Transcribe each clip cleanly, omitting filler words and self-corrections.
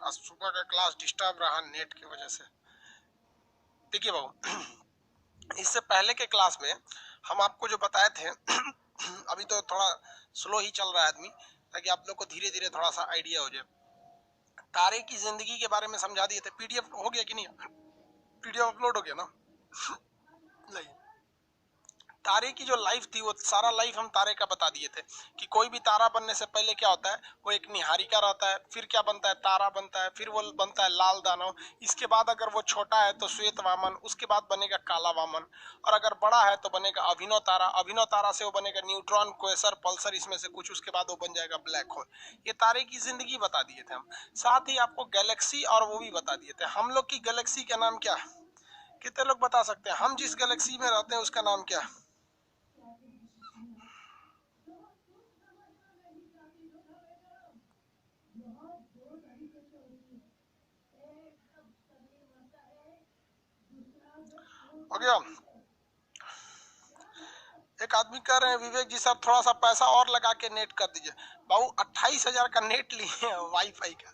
आज सुबह का क्लास डिस्टर्ब रहा नेट की वजह से। देखिए बाबू, इससे पहले के क्लास में हम आपको जो बताए थे अभी तो थोड़ा स्लो ही चल रहा है आदमी, ताकि आप लोग को धीरे धीरे थोड़ा सा आइडिया हो जाए। तारे की जिंदगी के बारे में समझा दिए थे। पीडीएफ हो गया कि नहीं? पीडीएफ अपलोड हो गया ना? नहीं, तारे की जो लाइफ थी वो सारा लाइफ हम तारे का बता दिए थे कि कोई भी तारा बनने से पहले क्या होता है, वो एक निहारिका रहता है, फिर क्या बनता है, तारा बनता है, फिर वो बनता है लाल दानव, इसके बाद अगर वो छोटा है तो श्वेत वामन, उसके बाद बनेगा काला वामन, और अगर बड़ा है तो बनेगा अभिनव तारा, अभिनव तारा से वो बनेगा न्यूट्रॉन, क्वेसर, पल्सर, इसमें से कुछ, उसके बाद वो बन जाएगा ब्लैक होल। ये तारे की जिंदगी बता दिए थे हम। साथ ही आपको गैलेक्सी और वो भी बता दिए थे। हम लोग की गैलेक्सी का नाम क्या है? कितने लोग बता सकते हैं? हम जिस गैलेक्सी में रहते हैं उसका नाम क्या है? हो गया? एक आदमी कह रहे हैं विवेक जी सर थोड़ा सा पैसा और लगा के नेट कर दीजिए। बाबू 28,000 का नेट लिए हैं वाईफाई का,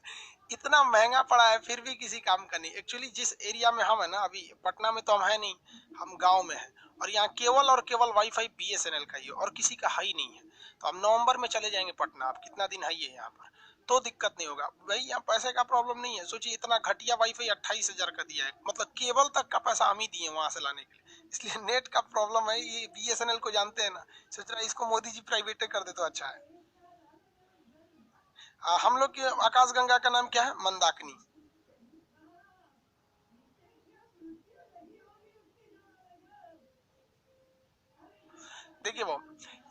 इतना महंगा पड़ा है, फिर भी किसी काम का नहीं। एक्चुअली जिस एरिया में हम है ना, अभी पटना में तो हम है नहीं, हम गांव में है, और यहाँ केवल और केवल वाईफाई बीएसएनएल का ही है और किसी का है ही नहीं है। तो हम नवंबर में चले जाएंगे पटना। आप कितना दिन है ये यहाँ पर, तो दिक्कत नहीं होगा भाई। यहाँ पैसे का प्रॉब्लम नहीं है। सोचिए इतना घटिया वाईफाई 28,000 का दिया है, मतलब केबल तक का पैसा हम ही दिए वहां से लाने के लिए। इसलिए नेट का प्रॉब्लम है। ये बीएसएनएल को जानते हैं ना, सोच रहा है इसको मोदी जी प्राइवेट कर दे तो अच्छा है। हम लोग की आकाशगंगा का नाम क्या है? मंदाकिनी। देखिए वो,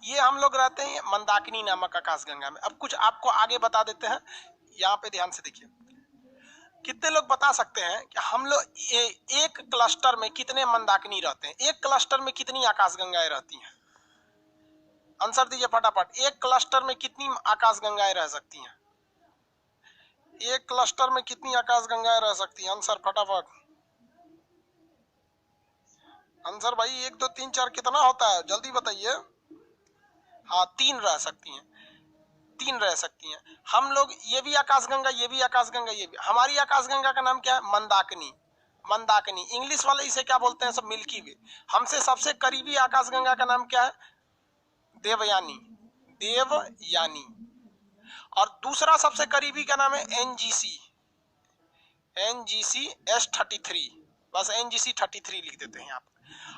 ये हम लोग रहते हैं मंदाकिनी नामक आकाशगंगा में। अब कुछ आपको आगे बता देते हैं, यहाँ पे ध्यान से देखिए। कितने लोग बता सकते हैं कि हम लोग एक क्लस्टर में कितने मंदाकिनी रहते हैं? एक क्लस्टर में कितनी आकाशगंगाएं रहती हैं? आंसर दीजिए फटाफट। एक क्लस्टर में कितनी आकाशगंगाएं रह सकती हैं? एक क्लस्टर में कितनी आकाशगंगाएं रह सकती हैं? आंसर फटाफट। आंसर भाई 1 2 3 4 कितना होता है? जल्दी बताइए। हाँ, 3 रह सकती हैं। 3 रह सकती हैं। हम लोग ये भी आकाशगंगा, ये भी आकाशगंगा, ये भी। हमारी आकाशगंगा का नाम क्या है? मंदाकिनी। मंदाकिनी। इंग्लिश वाले इसे क्या बोलते हैं? सब मिल्की वे। हमसे सबसे करीबी आकाशगंगा का नाम क्या है? देवयानी। देवयानी। और दूसरा सबसे करीबी का नाम है एनजीसी। NGC S33। बस एनजीसी 33 लिख देते हैं आप।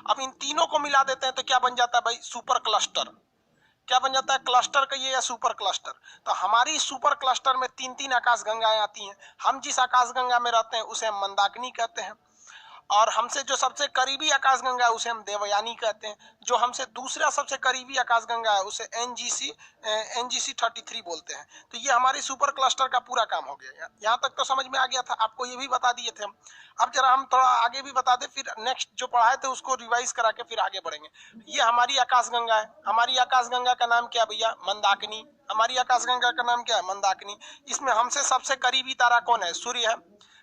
अब इन तीनों को मिला देते हैं तो क्या बन जाता है भाई? Super cluster. क्या बन जाता है? क्लस्टर कहिए या सुपर क्लस्टर। तो हमारी सुपर क्लस्टर में 3 आकाशगंगाएं आती हैं। हम जिस आकाशगंगा में रहते हैं उसे हम मंदाकिनी कहते हैं, और हमसे जो सबसे करीबी आकाशगंगा है उसे हम देवयानी कहते हैं। जो हमसे दूसरा सबसे करीबी आकाशगंगा है उसे एनजीसी 33 बोलते हैं। तो ये हमारे सुपर क्लस्टर का पूरा काम हो गया। यहाँ तक तो समझ में आ गया था। आपको ये भी बता दिए थे हम। अब जरा हम थोड़ा आगे भी बता दें, फिर नेक्स्ट जो पढ़ाए थे उसको रिवाइज करा के फिर आगे बढ़ेंगे। ये हमारी आकाशगंगा है। हमारी आकाशगंगा का नाम क्या भैया? मंदाकिनी। हमारी आकाशगंगा का नाम क्या है? मंदाकिनी। इसमें हमसे सबसे करीबी तारा कौन है? सूर्य है।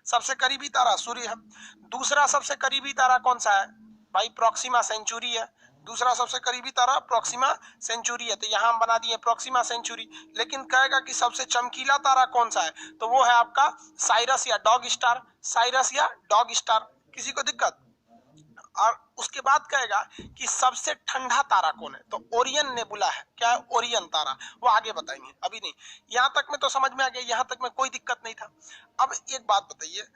सबसे करीबी तारा सूर्य है। दूसरा सबसे करीबी तारा कौन सा है भाई? प्रोक्सिमा सेंचुरी है। दूसरा सबसे करीबी तारा प्रोक्सिमा सेंचुरी है। तो यहाँ हम बना दिए प्रोक्सिमा सेंचुरी। लेकिन कहेगा कि सबसे चमकीला तारा कौन सा है? तो वो है आपका साइरस या डॉग स्टार। साइरस या डॉग स्टार। किसी को दिक्कत? और उसके बाद कहेगा कि सबसे ठंडा तारा कौन है? तो ओरियन नेबुला है। क्या है? ओरियन तारा। वो आगे बताएंगे, अभी नहीं। यहां तक में तो समझ में आ गया, यहां तक में कोई दिक्कत नहीं था। अब एक बात बताइए,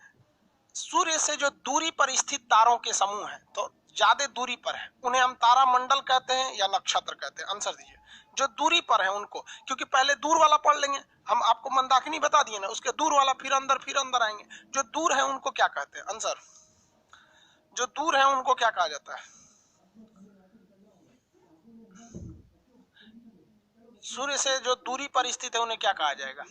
सूर्य से जो दूरी पर स्थित तारों के समूह हैं, तो ज्यादा दूरी पर है, उन्हें हम तारा मंडल कहते हैं या नक्षत्र कहते हैं? आंसर दीजिए। जो दूरी पर है उनको, क्योंकि पहले दूर वाला पढ़ लेंगे हम। आपको मंदाकिनी बता दिए ना, उसके दूर वाला फिर अंदर आएंगे। जो दूर है उनको क्या कहते हैं? आंसर। जो दूर है उनको क्या कहा जाता है? सूर्य से जो दूरी पर स्थित है उन्हें क्या कहा जाएगा?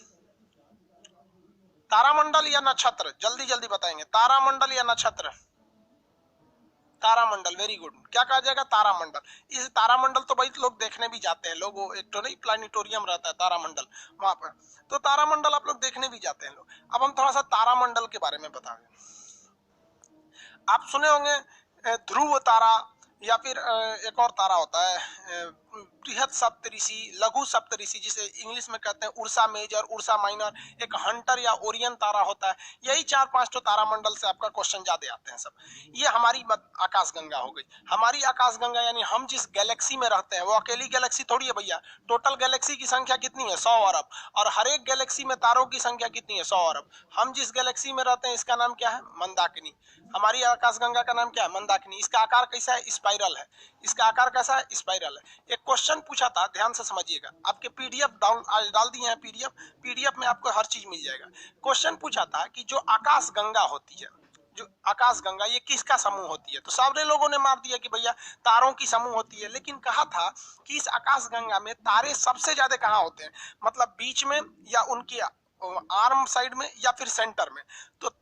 तारामंडल या नक्षत्र? जल्दी जल्दी बताएंगे। तारामंडल या नक्षत्र? तारामंडल। Very good. क्या कहा जाएगा? तारामंडल। इस तारामंडल तो भाई लोग देखने भी जाते हैं। लोग, वो एक तो नहीं प्लानिटोरियम रहता है तारामंडल, वहां पर तो तारामंडल आप लोग देखने भी जाते हैं लोग। अब हम थोड़ा सा तारामंडल के बारे में बताएंगे। आप सुने होंगे ध्रुव तारा, या फिर एक और तारा होता है बृहद सप्तऋषि, लघु सप्तऋषि जिसे इंग्लिश में कहते हैं उर्सा मेजर, उर्सा माइनर, एक हंटर या ओरियन तारा होता है। यही 4-5 तो तारामंडल से आपका क्वेश्चन ज्यादा आते हैं सब। ये हमारी आकाशगंगा हो गई। हमारी आकाशगंगा यानी हम जिस गैलेक्सी में रहते हैं वो अकेली गैलेक्सी थोड़ी है भैया। टोटल गैलेक्सी की संख्या कितनी है? 100 अरब। और हर एक गैलेक्सी में तारों की संख्या कितनी है? 100 अरब। हम जिस गैलेक्सी में रहते हैं इसका नाम क्या है? मंदाकिनी। हमारी आकाशगंगा का नाम क्या है? मंदाकिनी। इसका आकार कैसा है? स्पाइरल है। इसका आकार कैसा है? स्पाइरल है। एक क्वेश्चन पूछा था, ध्यान से समझिएगा, आपके पीडीएफ डाल दिए हैं। पीडीएफ में आपको हर चीज मिल जाएगा। क्वेश्चन पूछा था कि जो आकाशगंगा होती है, जो आकाशगंगा, ये किसका समूह होती है? तो सारे लोगों ने मार दिया कि भैया तारों की समूह होती है। लेकिन कहा था कि इस आकाशगंगा में तारे सबसे ज्यादा कहाँ होते हैं? मतलब बीच में या उनकी आर्म साइड में या फिर सेंटर में। तो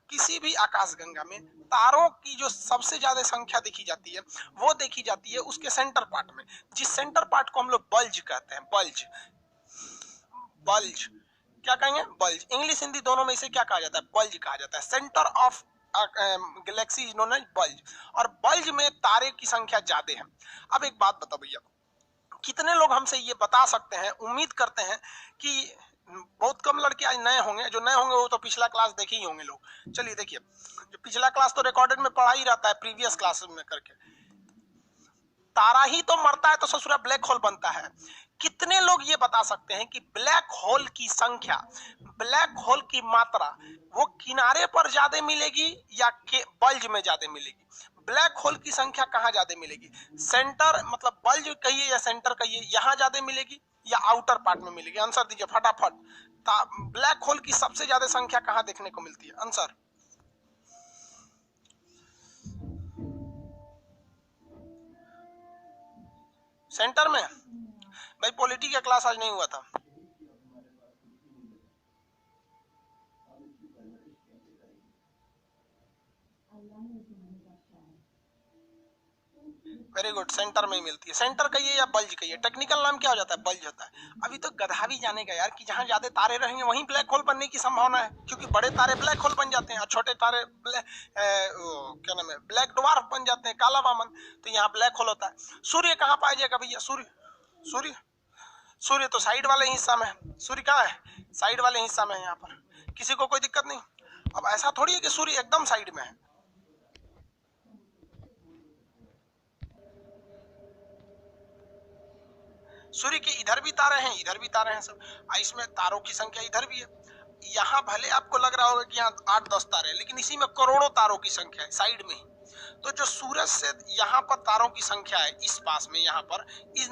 किसी भी आकाशगंगा में तारों की जो सबसे ज्यादा संख्या देखी जाती है वो देखी जाती है उसके सेंटर पार्ट में, जिस सेंटर पार्ट को हम लोग बल्ज कहते हैं। बल्ज, बल्ज क्या कहेंगे? बल्ज। इंग्लिश हिंदी दोनों में इसे क्या कहा जाता है? बल्ज कहा जाता है। Center of galaxy is known as bulge. और बल्ज में तारे की संख्या ज्यादा है। अब एक बात बताओ भैया, कितने लोग हमसे ये बता सकते हैं, उम्मीद करते हैं कि बहुत कम लड़के आज नए होंगे, जो नए होंगे वो तो पिछला क्लास देखे ही होंगे लोग। चलिए देखिए, जो पिछला क्लास तो रिकॉर्डेड में पढ़ा ही रहता है प्रीवियस क्लास में करके। तारा ही तो मरता है तो ससुरा ब्लैक होल बनता है। कितने लोग ये बता सकते हैं कि ब्लैक होल की संख्या, ब्लैक होल की मात्रा वो किनारे पर ज्यादा मिलेगी या बल्ज में ज्यादा मिलेगी? ब्लैक होल की संख्या कहाँ ज्यादा मिलेगी? सेंटर मतलब बल्ज कहिए या सेंटर कहिए, यहाँ ज्यादा मिलेगी या आउटर पार्ट में मिलेगी? आंसर दीजिए फटाफट। ब्लैक होल की सबसे ज्यादा संख्या कहाँ देखने को मिलती है? आंसर। सेंटर में। भाई पॉलिटी का क्लास आज नहीं हुआ था। वेरी गुड, सेंटर में ही मिलती है। सेंटर कहिए या बल्ज कहिए, टेक्निकल नाम क्या हो जाता है? बल्ज होता है। अभी तो गधा भी जानेगा यार कि जहां ज्यादा तारे रहेंगे वहीं ब्लैक होल बनने की संभावना है, क्योंकि बड़े तारे ब्लैक होल बन जाते हैं और छोटे तारे क्या नाम है, ब्लैक ड्वार्फ बन जाते हैं, काला वामन। तो यहाँ ब्लैक होल होता है। सूर्य कहाँ पाया जाएगा भैया? सूर्य, सूर्य सूर्य तो साइड वाले हिस्सा में है। सूर्य कहाँ है? साइड वाले हिस्सा में है। यहाँ पर किसी को कोई दिक्कत नहीं। अब ऐसा थोड़ी है कि सूर्य एकदम साइड में है। सूर्य के इधर भी तारे हैं, इधर भी तारे हैं सब। इसमें तारों की संख्या इधर भी है। यहाँ भले आपको लग रहा होगा कि यहाँ 8-10 तारे हैं, लेकिन इसी में करोड़ों तारों की संख्या है साइड में ही। तो जो सूरज से यहाँ पर तारों की संख्या है इस पास में, यहाँ पर इस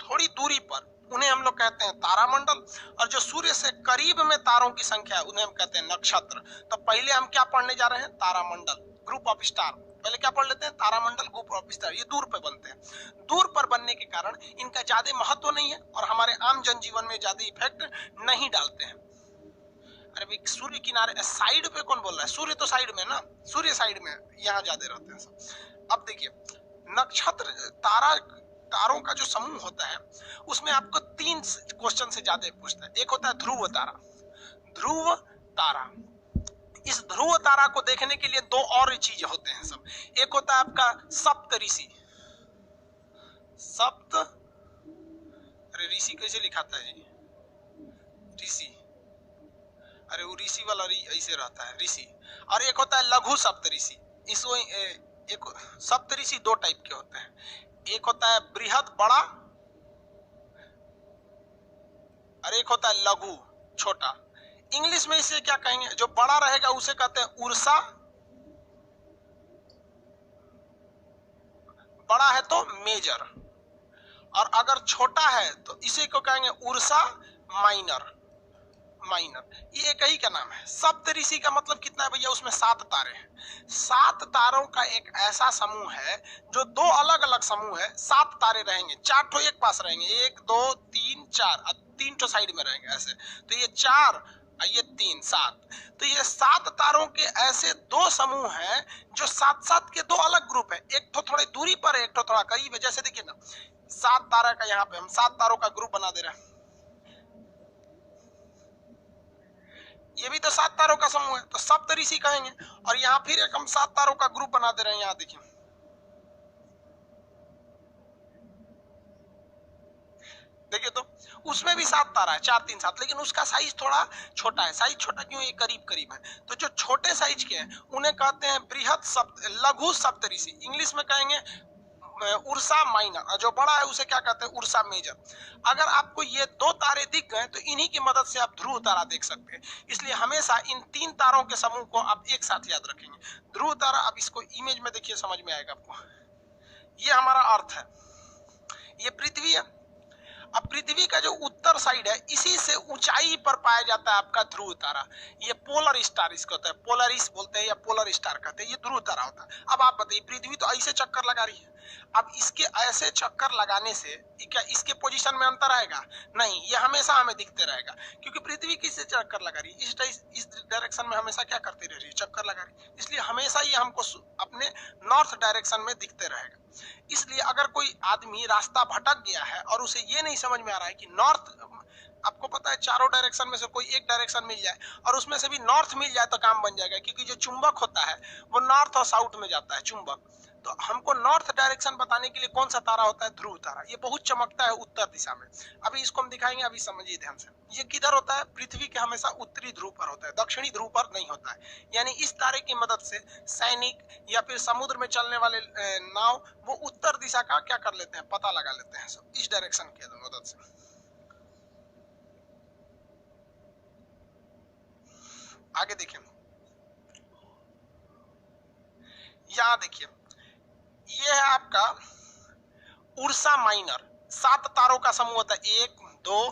थोड़ी दूरी पर, उन्हें हम लोग कहते हैं तारामंडल। और जो सूर्य से करीब में तारों की संख्या है उन्हें हम कहते हैं नक्षत्र। तो पहले हम क्या पढ़ने जा रहे हैं? तारामंडल, ग्रुप ऑफ स्टार। पहले क्या पढ़ लेते हैं? तारामंडल, ग्रुप ऑफ स्टार। ये दूर पे बनते हैं। दूर पर बनने के कारण इनका ज्यादा महत्व नहीं है और हमारे आम जनजीवन में ज्यादा इफेक्ट नहीं डालते हैं। अरे भाई सूर्य किनारे, साइड पे कौन बोल रहा है? सूर्य तो साइड में ना, सूर्य साइड में, यहाँ ज्यादा रहते हैं सब। अब देखिए, नक्षत्र, तारों का जो समूह होता है उसमें आपको 3 क्वेश्चन से ज्यादा पूछता है। एक होता है ध्रुव तारा। ध्रुव तारा, इस ध्रुव तारा को देखने के लिए 2 और चीज होते हैं सब। एक होता है आपका सप्तऋषि। सप्त, अरे ऋषि कैसे लिखाता है जी? ऋषि, अरे वो ऋषि वाला ऐसे रहता है, ऋषि। और एक होता है लघु सप्तऋषि। इसको एक सप्तऋषि 2 टाइप के होते हैं। एक होता है बृहद, बड़ा, और एक होता है लघु, छोटा। इंग्लिश में इसे क्या कहेंगे? जो बड़ा रहेगा उसे कहते हैं उर्सा, बड़ा है तो मेजर, और अगर छोटा है तो इसे को कहेंगे उर्सा माइनर। माइनर, ये एक ही का नाम है। सप्तऋषि का मतलब कितना है भैया? उसमें 7 तारे हैं। 7 तारों का एक ऐसा समूह है जो 2 अलग अलग समूह है। 7 तारे रहेंगे, 4 ठो एक पास रहेंगे, 1 2 3 4, और 3 ठो साइड में रहेंगे ऐसे। तो ये 4, ये 3, 7। तो ये 7 तारों के ऐसे 2 समूह हैं जो 7-7 के 2 अलग ग्रुप है। एक तो थोड़ी दूरी पर है, एक तो थोड़ा करीब है। जैसे देखिए ना, 7 तारा का यहाँ पे हम 7 तारों का ग्रुप बना दे रहे हैं। ये भी तो 7 तारों का समूह है, तो सप्तऋषि कहेंगे। और यहाँ फिर एक हम 7 तारों का ग्रुप बना दे रहे हैं। यहाँ देखिए, देखिए तो उसमें भी 7 तारा है, 4 3 7, लेकिन उसका साइज थोड़ा छोटा है। साइज छोटा क्यों? ये करीब करीब है। तो जो छोटे साइज के हैं उन्हें कहते हैं बृहत लघु सप्तऋषि, इंग्लिश में कहेंगे उर्सा माइनर, जो बड़ा है उसे क्या कहते हैं? Ursa Major. अगर आपको ये 2 तारे दिख गए तो इन्हीं की मदद से आप ध्रुव तारा देख सकते हैं। इसलिए हमेशा इन 3 तारों के समूह को आप एक साथ याद रखेंगे। ध्रुव तारा, अब इसको इमेज में देखिए, समझ में आएगा आपको। ये हमारा अर्थ है, ये पृथ्वी है। अब पृथ्वी का जो उत्तर साइड है इसी से ऊंचाई पर पाया जाता है आपका ध्रुव तारा। ये पोलर स्टार इसको होता है, पोलरिस बोलते हैं या पोलर स्टार कहते हैं, ये ध्रुव तारा होता है। अब आप बताइए, पृथ्वी तो ऐसे चक्कर लगा रही है, अब इसके ऐसे चक्कर लगाने से क्या इसके पोजीशन में अंतर आएगा? नहीं, ये हमेशा हमें दिखते रहेगा, क्योंकि पृथ्वी किससे चक्कर लगा रही है? इस डायरेक्शन में हमेशा क्या करती रह रही है? चक्कर लगा रही है। इसलिए हमेशा ये हमको अपने नॉर्थ डायरेक्शन में दिखते रहेगा। इसलिए अगर कोई आदमी रास्ता भटक गया है और उसे ये नहीं समझ में आ रहा है कि नॉर्थ, आपको पता है चारों डायरेक्शन में से कोई एक डायरेक्शन मिल जाए और उसमें से भी नॉर्थ मिल जाए तो काम बन जाएगा, क्योंकि जो चुंबक होता है वो नॉर्थ और साउथ में जाता है चुंबक। तो हमको नॉर्थ डायरेक्शन बताने के लिए कौन सा तारा होता है? ध्रुव तारा। ये बहुत चमकता है उत्तर दिशा में। अभी इसको हम दिखाएंगे, अभी समझिए ध्यान से। ये किधर होता है? पृथ्वी के हमेशा उत्तरी ध्रुव पर होता है, दक्षिणी ध्रुव पर नहीं होता है। यानी इस तारे की मदद से सैनिक या फिर समुद्र में चलने वाले नाव वो उत्तर दिशा का क्या कर लेते हैं? पता लगा लेते हैं सब इस डायरेक्शन की मदद से। आगे देखिए, यहां देखिए, ये है आपका उर्सा माइनर। 7 तारों का समूह होता है, 1 2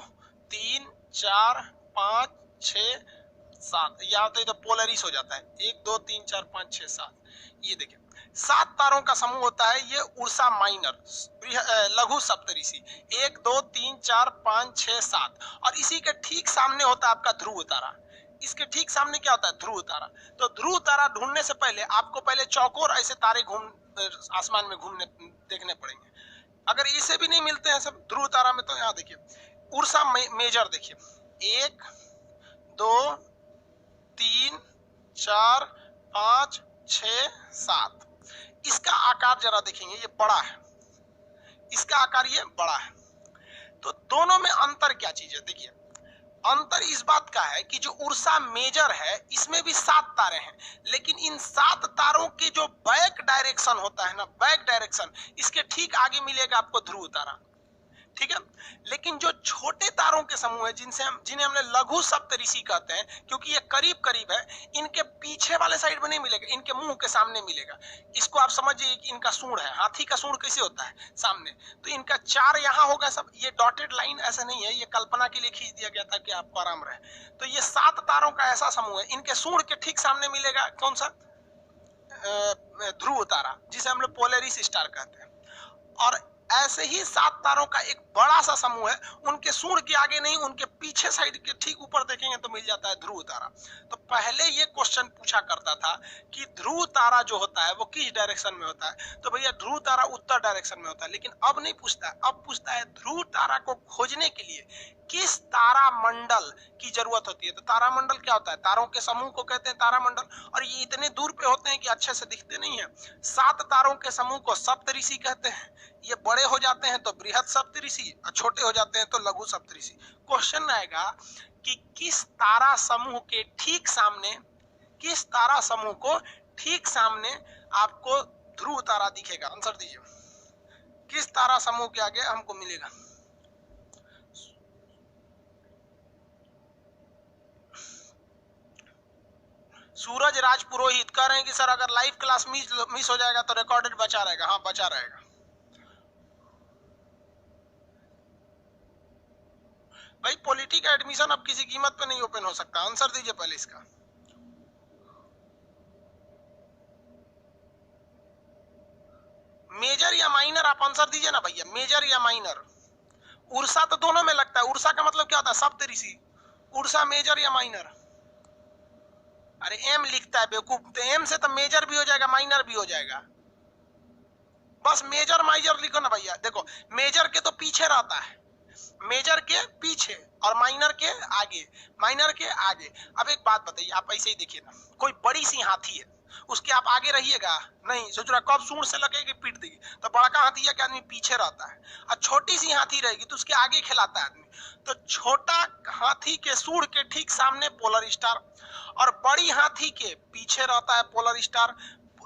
3 4 5 6 7। यहाँ तो पोलरिस हो जाता है, 1 2 3 4 5 6 7। ये देखिए 7 तारों का समूह होता है ये उर्सा माइनर, लघु सप्तऋषि। 1 2 3 4 5 6 7। और इसी के ठीक सामने होता है आपका ध्रुव तारा। इसके ठीक सामने क्या होता है? ध्रुव तारा। तो ध्रुव तारा ढूंढने से पहले आपको पहले चौकोर ऐसे तारे आसमान में घूमने देखने पड़ेंगे। अगर इसे भी नहीं मिलते हैं सब ध्रुव तारा में, तो यहाँ देखिए उर्सा मेजर देखिए, 1 2 3 4 5 6 7। इसका आकार जरा देखेंगे, ये बड़ा है, इसका आकार ये बड़ा है। तो दोनों में अंतर क्या चीज है? देखिए अंतर इस बात का है कि जो उर्सा मेजर है इसमें भी 7 तारे हैं, लेकिन इन 7 तारों के जो बैक डायरेक्शन होता है ना, बैक डायरेक्शन, इसके ठीक आगे मिलेगा आपको ध्रुव तारा। ठीक है, लेकिन जो छोटे तारों के समूह है जिन्हें हमने लघु सप्तऋषि कहते हैं, क्योंकि ये करीब करीब है, इनके पीछे वाले साइड में नहीं मिलेगा, इनके मुंह के सामने मिलेगा। इसको आप समझिए कि इनका सूंड है, हाथी का सूंड कैसे होता है? सामने। तो इनका 4 यहाँ होगा सब। ये डॉटेड लाइन ऐसा नहीं है, ये कल्पना के लिए खींच दिया गया था कि आपको आराम रहे। तो ये 7 तारों का ऐसा समूह है, इनके सूंड के ठीक सामने मिलेगा कौन सा? ध्रुव तारा, जिसे हम लोग पोलरिस स्टार कहते हैं। और ऐसे ही 7 तारों का एक बड़ा सा समूह है, उनके सूंड के आगे नहीं, उनके पीछे साइड के ठीक ऊपर देखेंगे तो मिल जाता है ध्रुव तारा। तो पहले ये क्वेश्चन पूछा करता था कि ध्रुव तारा जो होता है वो किस डायरेक्शन में होता है? तो भैया ध्रुव तारा उत्तर डायरेक्शन में होता है। लेकिन अब नहीं पूछता है, अब पूछता है ध्रुव तारा को खोजने के लिए किस तारा मंडल की जरूरत होती है? तो तारा मंडल क्या होता है? तारों के समूह को कहते हैं तारा मंडल। और ये इतने दूर पे होते हैं कि अच्छे से दिखते नहीं है। 7 तारों के समूह को सप्तऋषि कहते हैं। ये बड़े हो जाते हैं तो बृहत सप्तऋषि, और छोटे हो जाते हैं तो लघु सप्तऋषि। क्वेश्चन आएगा कि किस तारा समूह के ठीक सामने, किस तारा समूह को ठीक सामने आपको ध्रुव तारा दिखेगा? आंसर दीजिए, किस तारा समूह के आगे हमको मिलेगा? सूरज राज पुरोहित कह रहे हैं कि सर अगर लाइव क्लास मिस हो जाएगा तो रिकॉर्डेड बचा रहेगा। हाँ, बचा रहेगा। भाई पॉलिटी का एडमिशन अब किसी कीमत पे नहीं ओपन हो सकता। आंसर दीजिए पहले इसका। मेजर या माइनर, आप आंसर दीजिए ना भैया, मेजर या माइनर? उर्सा तो दोनों में लगता है। उर्सा का मतलब क्या होता है? सप्तऋषि। उर्सा मेजर या माइनर? अरे एम लिखता है बेवकूफ, तो एम से तो मेजर भी हो जाएगा माइनर भी हो जाएगा। बस मेजर माइनर लिखो ना भैया। देखो मेजर के तो पीछे रहता है, मेजर के पीछे और माइनर के आगे, माइनर के आगे। अब एक बात बताइए, आप ऐसे ही देखिए ना, कोई बड़ी सी हाथी है, उसके आप आगे रहिएगा नहीं, सोच रहा कब सूंड से लगेगी पीट देगी, तो बड़का हाथी है कि आदमी पीछे रहता है, और छोटी सी हाथी रहेगी तो उसके आगे खिलाता है आदमी। तो छोटा हाथी के सूंड के ठीक सामने पोलर स्टार, और बड़ी हाथी के पीछे रहता है पोलर स्टार।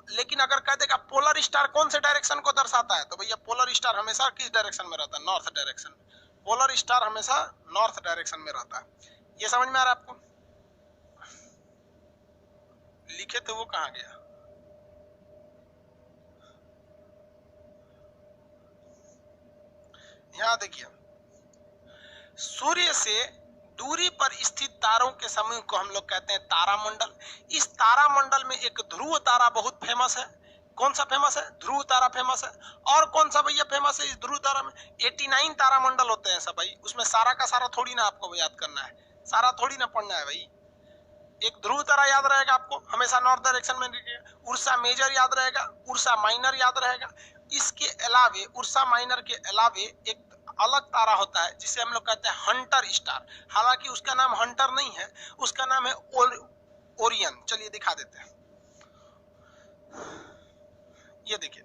लेकिन अगर कह देगा पोलर स्टार कौन से डायरेक्शन को दर्शाता है, तो भैया पोलर स्टार हमेशा किस डायरेक्शन में रहता है, नॉर्थ डायरेक्शन में। पोलर स्टार हमेशा नॉर्थ डायरेक्शन में रहता है। ये समझ में आ रहा है आपको? लिखे थे वो कहां गया? यहां देखिए, सूर्य से दूरी पर स्थित तारों के समूह को हम लोग कहते हैं तारामंडल। इस तारामंडल में एक ध्रुव तारा बहुत फेमस है। कौन सा फेमस है? ध्रुव तारा फेमस है। और कौन सा भैया फेमस है इस ध्रुव तारा में? 89 तारामंडल होते हैं सब भाई, उसमें सारा का सारा थोड़ी ना आपको याद करना है, सारा थोड़ी ना पढ़ना है भाई। एक ध्रुव तारा याद रहेगा आपको, हमेशा नॉर्थ डायरेक्शन में रखिएगा। उर्सा मेजर याद रहेगा, उर्सा माइनर याद रहेगा। इसके अलावे, उर्सा माइनर के अलावे एक अलग तारा होता है जिसे हम लोग कहते हैं हंटर स्टार। हालांकि उसका नाम हंटर नहीं है, उसका नाम है ओरियन। चलिए दिखा देते हैं। ये देखिए,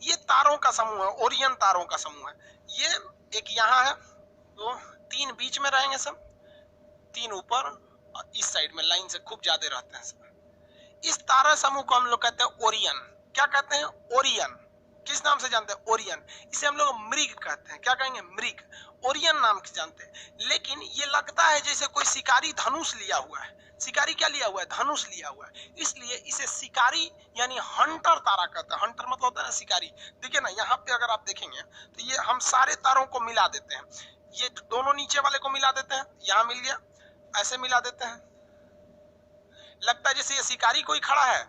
ये तारों का समूह है, ओरियन तारों का समूह है। ये एक यहाँ है, दो, तीन बीच में रहेंगे सब, तीन ऊपर, और इस साइड में लाइन से खूब ज्यादा रहते हैं सब। इस तारा समूह को हम लोग कहते हैं ओरियन। क्या कहते हैं? ओरियन। किस नाम से जानते हैं? ओरियन। इसे हम लोग मृग कहते हैं। क्या कहेंगे? मृग। ओरियन नाम से जानते हैं। लेकिन ये लगता है जैसे कोई शिकारी धनुष लिया हुआ है। शिकारी क्या लिया हुआ है? धनुष लिया हुआ है। इसलिए इसे शिकारी यानी हंटर तारा कहते हैं। हंटर मतलब होता है ना शिकारी। देखिए ना, यहाँ पे अगर आप देखेंगे तो ये हम सारे तारों को मिला देते हैं। ये दोनों नीचे वाले को मिला देते हैं, यहाँ मिल गया, ऐसे मिला देते हैं, लगता है जैसे ये शिकारी कोई खड़ा है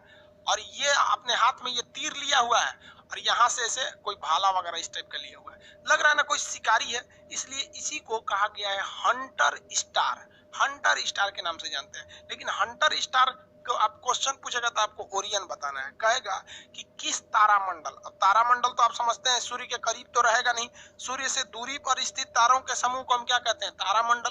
और ये अपने हाथ में ये तीर लिया हुआ है और यहाँ से ऐसे कोई भाला वगैरह इस टाइप का लिया हुआ है, लग रहा है ना कोई शिकारी है। इसलिए इसी को कहा गया है हंटर स्टार। हंटर स्टार के नाम से जानते हैं। लेकिन हंटर स्टार को आप क्वेश्चन पूछेगा तो आपको ओरियन बताना है। कहेगा कि किस तारामंडल, अब तारामंडल तो आप समझते हैं सूर्य के करीब तो रहेगा नहीं, सूर्य से दूरी पर स्थित तारों के समूह को हम क्या कहते हैं? तारामंडल।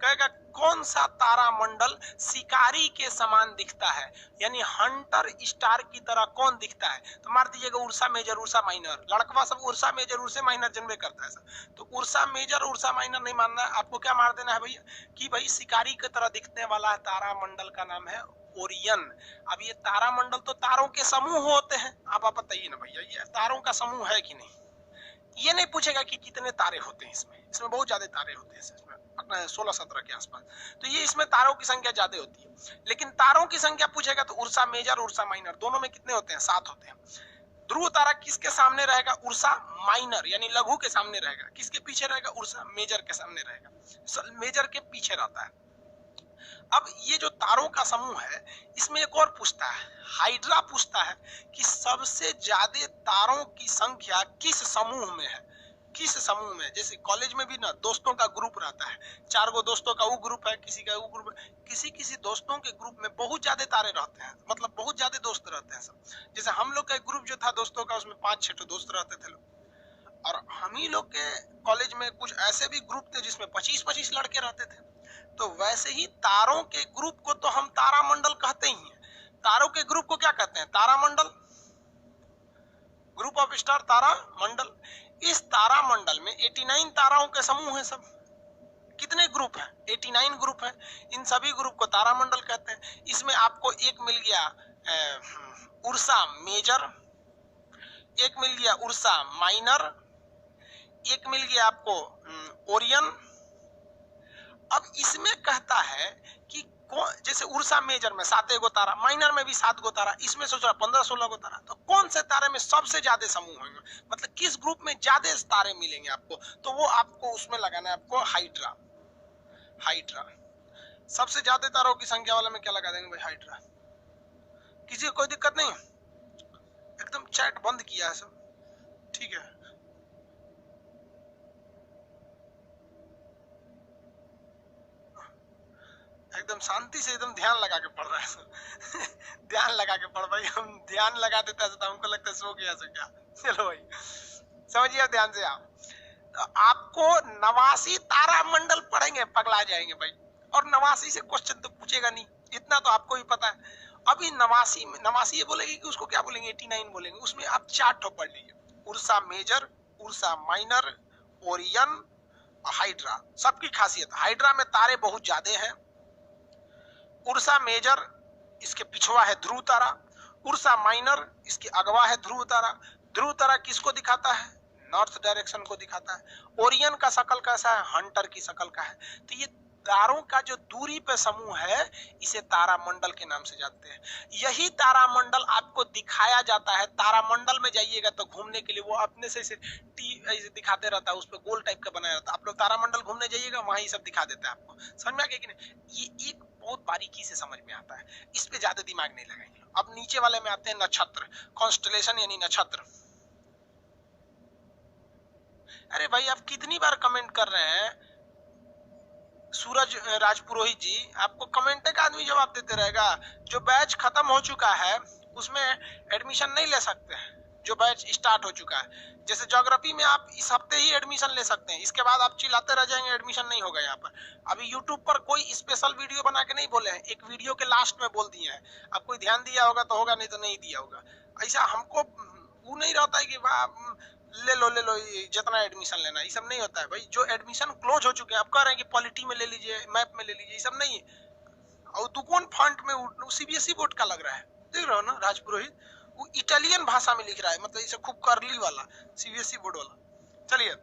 कहेगा कौन सा तारामंडल शिकारी के समान दिखता है, यानी हंटर स्टार की तरह कौन दिखता है? तो मार दीजिएगा उर्सा मेजर, उर्सा माइनर। लड़कवा सब उर्सा मेजर, उर्सा माइनर जनवे करता है सब। तो उर्सा मेजर, उर्सा माइनर नहीं मानना है आपको। क्या मार देना है भैया कि भाई शिकारी की तरह दिखने वाला तारामंडल का नाम है ओरियन। अब ये तारामंडल तो तारों के समूह होते हैं। आप बताइए ना भैया, ये तारों का समूह है कि नहीं? ये नहीं पूछेगा कि कितने तारे होते हैं इसमें बहुत ज्यादा तारे होते हैं इसमें, अपना 16-17 के आसपास। तो ये इसमें तारों की संख्या ज्यादा होती है। लेकिन तारों की संख्या पूछेगा तो उर्सा मेजर, उर्सा माइनर दोनों में कितने होते हैं? 7 होते हैं। ध्रुव तारा किसके सामने रहेगा? उर्सा माइनर यानी लघु के सामने रहेगा। किसके पीछे रहेगा? उर्सा मेजर के सामने रहेगा, मेजर के पीछे रहता है। अब ये जो तारों का समूह है, इसमें एक और पूछता है, हाइड्रा पूछता है कि सबसे ज्यादा तारों की संख्या किस समूह में है? किस समूह में? जैसे कॉलेज में भी ना दोस्तों का ग्रुप रहता है, 4 गो दोस्तों का वो ग्रुप है, किसी का वो ग्रुप है। किसी दोस्तों के ग्रुप में बहुत ज्यादा तारे रहते हैं, मतलब बहुत ज्यादा दोस्त रहते हैं सब। जैसे हम लोग का ग्रुप जो था दोस्तों का, उसमें 5-6 दोस्त रहते थे लोग। और हम ही लोग के कॉलेज में कुछ ऐसे भी ग्रुप थे जिसमें 25-25 लड़के रहते थे। तो वैसे ही तारों के ग्रुप को तो हम तारामंडल कहते ही हैं। तारों के ग्रुप को क्या कहते हैं? तारामंडल, ग्रुप ऑफ स्टार, तारामंडल। इस तारामंडल में 89 ताराओं के समूह हैं सब। कितने ग्रुप हैं? 89 ग्रुप हैं। इन सभी ग्रुप को तारामंडल कहते हैं। इसमें आपको एक मिल गया उर्सा मेजर, एक मिल गया उर्सा माइनर, एक मिल गया आपको ओरियन। अब इसमें कहता है कि जैसे उर्सा मेजर में 7 गो तारा, माइनर में भी 7 गो तारा, इसमें सोचा 15-16 गो तारा। तो कौन से तारे में सबसे ज्यादा समूह होंगे, मतलब किस ग्रुप में ज्यादा तारे मिलेंगे आपको? तो वो आपको उसमें लगाना है, आपको हाइड्रा। हाइड्रा सबसे ज्यादा तारों की संख्या वाले में क्या लगा देंगे भाई? हाइड्रा। किसी को कोई दिक्कत नहीं? एकदम चैट बंद किया है सब, ठीक है। एकदम शांति से एकदम ध्यान लगा के पढ़ रहा है ध्यान लगा के पढ़ भाई। हम ध्यान लगा देते हैं तो हमको लगता है सो गया सो क्या। चलो भाई समझिए ध्यान से आप। तो आपको 89 तारामंडल पढ़ेंगे पगला जाएंगे भाई, और 89 से क्वेश्चन तो पूछेगा नहीं, इतना तो आपको भी पता है। अभी 89 ये बोलेगी कि उसको क्या बोलेंगे, 89 बोलेंगे। उसमें आप 4 ठो पढ़ लीजिए, Ursa Major, Ursa Minor, Orion, Hydra. सबकी खासियत, हाइड्रा में तारे बहुत ज्यादा हैं, उर्सा मेजर इसके पिछवा है ध्रुव तारा, उर्सा माइनर इसके अगवा है ध्रुव तारा। ध्रुव तारा किसको दिखाता है, नॉर्थ डायरेक्शन को दिखाता है। ओरियन का शकल कैसा है, हंटर की शकल का है। तो ये तारों का जो दूरी पे समूह है इसे तारामंडल के नाम से जानते हैं। यही तारामंडल आपको दिखाया जाता है, तारामंडल में जाइएगा तो घूमने के लिए वो अपने से ऐसे दिखाते रहता है, उस पर गोल टाइप का बनाया रहता है। आप लोग तारामंडल घूमने जाइएगा वहां ये सब दिखा देता है आपको, समझ में आ गया कि नहीं। ये एक बहुत बारीकी से समझ में आता है, इस पे ज्यादा दिमाग नहीं लगाएंगे। अब नीचे वाले में आते हैं नक्षत्र, कॉन्स्टलेशन यानी नक्षत्र। अरे भाई आप कितनी बार कमेंट कर रहे हैं, सूरज राजपुरोहित जी, आपको कमेंट का आदमी जवाब देते रहेगा। जो बैच खत्म हो चुका है उसमें एडमिशन नहीं ले सकते हैं, जो बैच स्टार्ट हो चुका है। जैसे ज्योग्राफी में आप इस हफ्ते ही एडमिशन ले सकते हैं, इसके बाद आप चिल्लाते रह जाएंगे एडमिशन नहीं होगा यहाँ पर। अभी यूट्यूब पर कोई स्पेशल वीडियो बना के नहीं बोले हैं, एक वीडियो के लास्ट में बोल दिए हैं। अब कोई ध्यान दिया होगा तो होगा, नहीं तो नहीं दिया होगा। ऐसा हमको वो नहीं रहता है कि ले लो जितना एडमिशन लेना, ये सब नहीं होता है भाई। जो एडमिशन क्लोज हो चुके हैं, आप कह रहे हैं कि पॉलिटी में ले लीजिए, मैप में ले लीजिए, ये सब नहीं है। और दुकोन फंट में सीबीएसई बोर्ड का लग रहा है, देख रहे हो ना राजपुरोहित, वो इटालियन भाषा में लिख रहा है, मतलब इसे खूब करली वाला सीबीएसई बोर्ड वाला। चलिए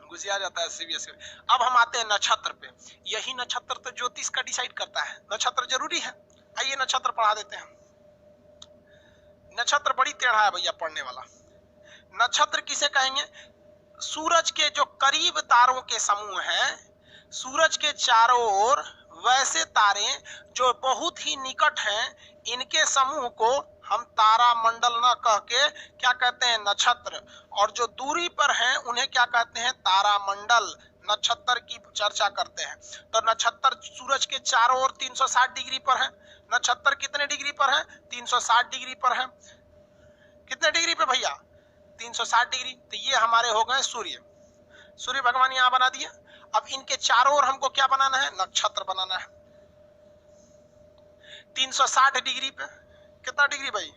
गुजिया जाता है सीबीएसई। अब हम आते हैं नक्षत्र पे। यही नक्षत्र तो ज्योतिष का डिसाइड करता है, नक्षत्र जरूरी है। आइए नक्षत्र पढ़ा देते हैं। नक्षत्र बड़ी टेढ़ा है भैया पढ़ने वाला। नक्षत्र किसे कहेंगे, सूरज के जो करीब तारों के समूह हैं, सूरज के चारों ओर वैसे तारे जो बहुत ही निकट हैं, इनके समूह को हम तारामंडल न कह के क्या कहते हैं, नक्षत्र। और जो दूरी पर हैं उन्हें क्या कहते हैं, तारामंडल। नक्षत्र की चर्चा करते हैं तो नक्षत्र सूरज के चारों ओर 360 डिग्री पर है। नक्षत्र कितने डिग्री पर है, 360 डिग्री पर है। कितने डिग्री पे भैया, 360 डिग्री। तो ये हमारे हो गए सूर्य, सूर्य भगवान यहां बना दिए। अब इनके चारों ओर हमको क्या बनाना है, नक्षत्र बनाना है। 360 डिग्री पे कितना डिग्री भाई,